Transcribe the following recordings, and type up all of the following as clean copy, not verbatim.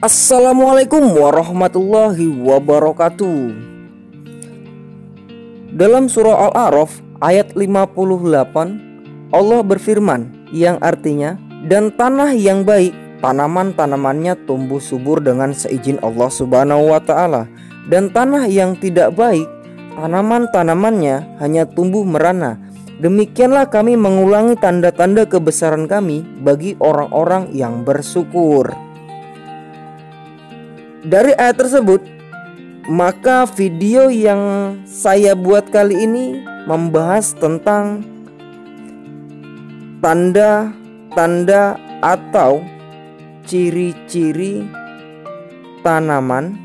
Assalamualaikum warahmatullahi wabarakatuh. Dalam surah Al-A'raf ayat 58, Allah berfirman yang artinya, dan tanah yang baik tanaman-tanamannya tumbuh subur dengan seizin Allah Subhanahu wa ta'ala, dan tanah yang tidak baik tanaman-tanamannya hanya tumbuh merana. Demikianlah kami mengulangi tanda-tanda kebesaran kami bagi orang-orang yang bersyukur. Dari ayat tersebut, maka video yang saya buat kali ini membahas tentang tanda-tanda atau ciri-ciri tanaman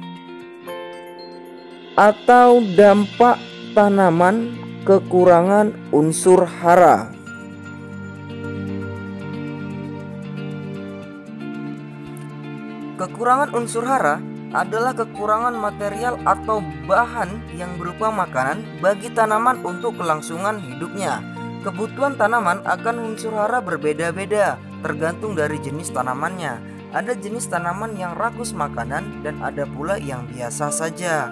atau dampak tanaman kekurangan unsur hara. Kekurangan unsur hara adalah kekurangan material atau bahan yang berupa makanan bagi tanaman untuk kelangsungan hidupnya. Kebutuhan tanaman akan unsur hara berbeda-beda, tergantung dari jenis tanamannya. Ada jenis tanaman yang rakus makanan dan ada pula yang biasa saja.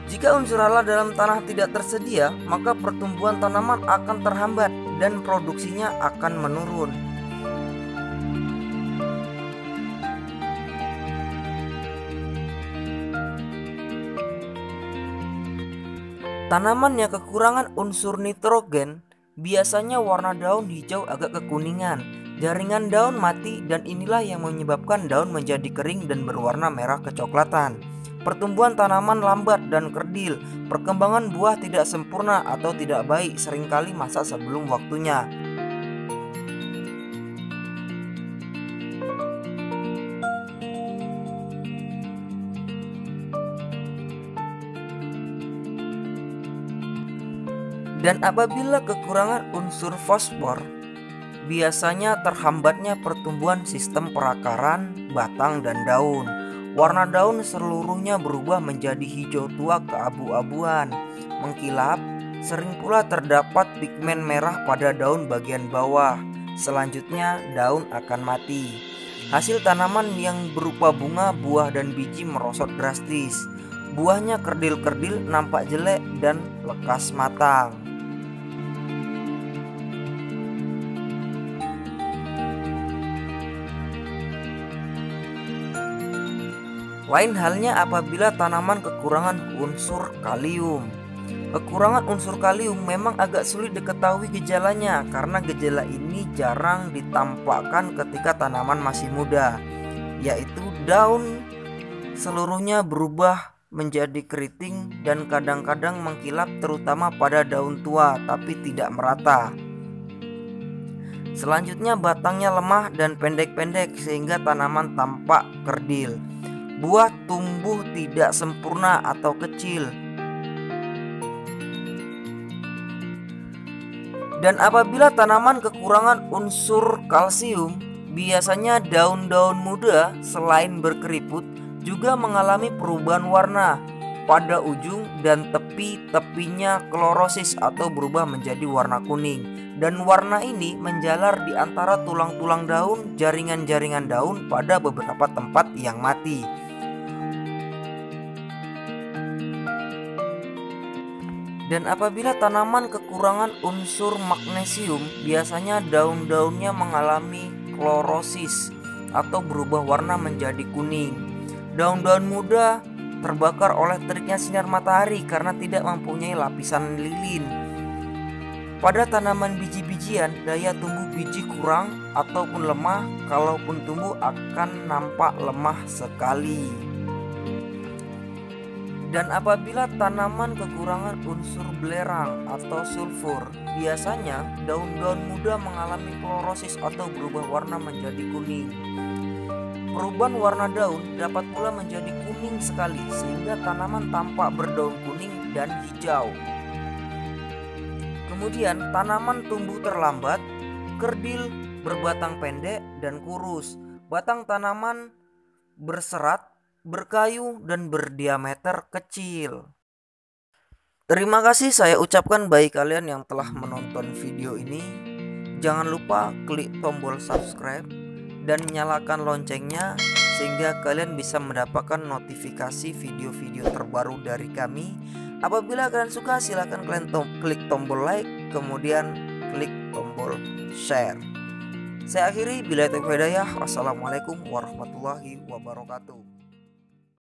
Jika unsur hara dalam tanah tidak tersedia, maka pertumbuhan tanaman akan terhambat dan produksinya akan menurun. Tanaman yang kekurangan unsur nitrogen biasanya warna daun hijau agak kekuningan, jaringan daun mati, dan inilah yang menyebabkan daun menjadi kering dan berwarna merah kecoklatan. Pertumbuhan tanaman lambat dan kerdil, perkembangan buah tidak sempurna atau tidak baik, seringkali masa sebelum waktunya. Dan apabila kekurangan unsur fosfor, biasanya terhambatnya pertumbuhan sistem perakaran, batang, dan daun. Warna daun seluruhnya berubah menjadi hijau tua keabu-abuan, mengkilap. Sering pula terdapat pigmen merah pada daun bagian bawah. Selanjutnya daun akan mati. Hasil tanaman yang berupa bunga, buah, dan biji merosot drastis. Buahnya kerdil-kerdil, nampak jelek, dan lekas matang. Lain halnya apabila tanaman kekurangan unsur kalium. Kekurangan unsur kalium memang agak sulit diketahui gejalanya karena gejala ini jarang ditampakkan ketika tanaman masih muda, yaitu daun seluruhnya berubah menjadi keriting dan kadang-kadang mengkilap, terutama pada daun tua tapi tidak merata. Selanjutnya batangnya lemah dan pendek-pendek sehingga tanaman tampak kerdil. Buah tumbuh tidak sempurna atau kecil. Dan apabila tanaman kekurangan unsur kalsium, biasanya daun-daun muda selain berkeriput juga mengalami perubahan warna. Pada ujung dan tepi-tepinya klorosis atau berubah menjadi warna kuning. Dan warna ini menjalar di antara tulang-tulang daun, jaringan-jaringan daun pada beberapa tempat yang mati. Dan apabila tanaman kekurangan unsur magnesium, biasanya daun-daunnya mengalami klorosis atau berubah warna menjadi kuning. Daun-daun muda terbakar oleh teriknya sinar matahari karena tidak mempunyai lapisan lilin. Pada tanaman biji-bijian, daya tumbuh biji kurang ataupun lemah, kalaupun tumbuh akan nampak lemah sekali. Dan apabila tanaman kekurangan unsur belerang atau sulfur, biasanya daun-daun muda mengalami klorosis atau berubah warna menjadi kuning. Perubahan warna daun dapat pula menjadi kuning sekali sehingga tanaman tampak berdaun kuning dan hijau. Kemudian tanaman tumbuh terlambat, kerdil, berbatang pendek, dan kurus. Batang tanaman berserat, berkayu, dan berdiameter kecil. Terima kasih saya ucapkan bagi kalian yang telah menonton video ini. Jangan lupa klik tombol subscribe dan nyalakan loncengnya sehingga kalian bisa mendapatkan notifikasi video-video terbaru dari kami. Apabila kalian suka, silahkan kalian klik tombol like, kemudian klik tombol share. Saya akhiri, billahi taufiq hidayah. Wassalamualaikum warahmatullahi wabarakatuh.